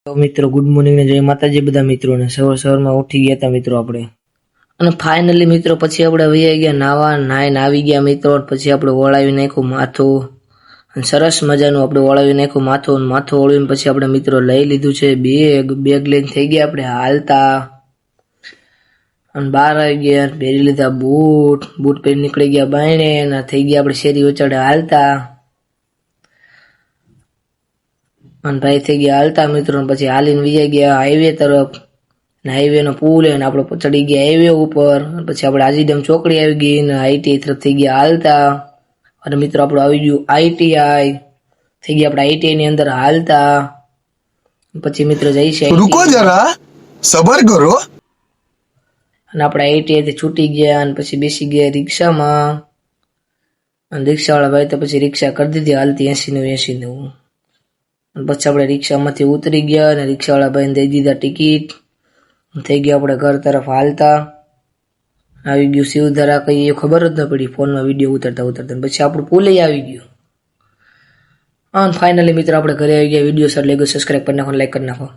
તો મિત્રો good morning ને જય માતાજી બધા મિત્રોને સવારમાં ઉઠી ગયા હતા મિત્રો આપણે અને ફાઇનલી મિત્રો પછી આપણે વહી ગયા નાવા નાઈને આવી ગયા મિત્રો પછી આપણે વળાવી નાખ્યું માથું અને સરસ મજાનું આપણે વળાવી નાખ્યું માથું વળીને પછી આપણે મિત્રો લઈ લીધું છે બેગ લઈને થઈ ગયા આપણે હાલતા અને બહાર આવી ગયા પહેરી લીધા બૂટ પહેરી નીકળી ગયા બાયણે અને થઈ ગયા આપણે શેરી ઉચાડે હાલતા અને ભાઈ થઈ ગયા હાલતા મિત્રો પછી હાલીને વી ગયા હાઈવે તરફ ને હાઈવે નો પુલ અને આપણે ચડી ગયા હાઈવે ઉપર પછી આપણે આજીડમ ચોકડી આવી ગઈ ને આઈટીઆઈ તરફ થઈ ગયા હાલતા અને મિત્રો આપણું આવી ગયું આઈટીઆઈ થઈ ગયા આપણે આઈટીઆઈ ની અંદર હાલતા પછી મિત્રો જઈશે રૂકો જરા સબર કરો અને આપણે આઈટીઆઈ થી છૂટી ગયા અને પછી બેસી ગયા રિક્ષામાં અને રિક્ષાવાળા ભાઈ તો પછી રિક્ષા કરી દીધી હાલતી 80 અને પછી આપણે રિક્ષામાંથી ઉતરી ગયા અને રિક્ષાવાળા ભાઈને દઈ દીધા ટિકિટ થઈ ગયા આપણે ઘર તરફ હાલતા આવી ગયું શિવધારા કઈ એ ખબર જ ન પડી ફોનમાં વિડીયો ઉતરતા પછી આપણું પુલે આવી ગયું અને ફાઇનલી મિત્રો આપણે ઘરે આવી ગયા વિડીયો સારું લાગ્યો સબસ્ક્રાઈબ કરી નાખો લાઈક કરી નાખો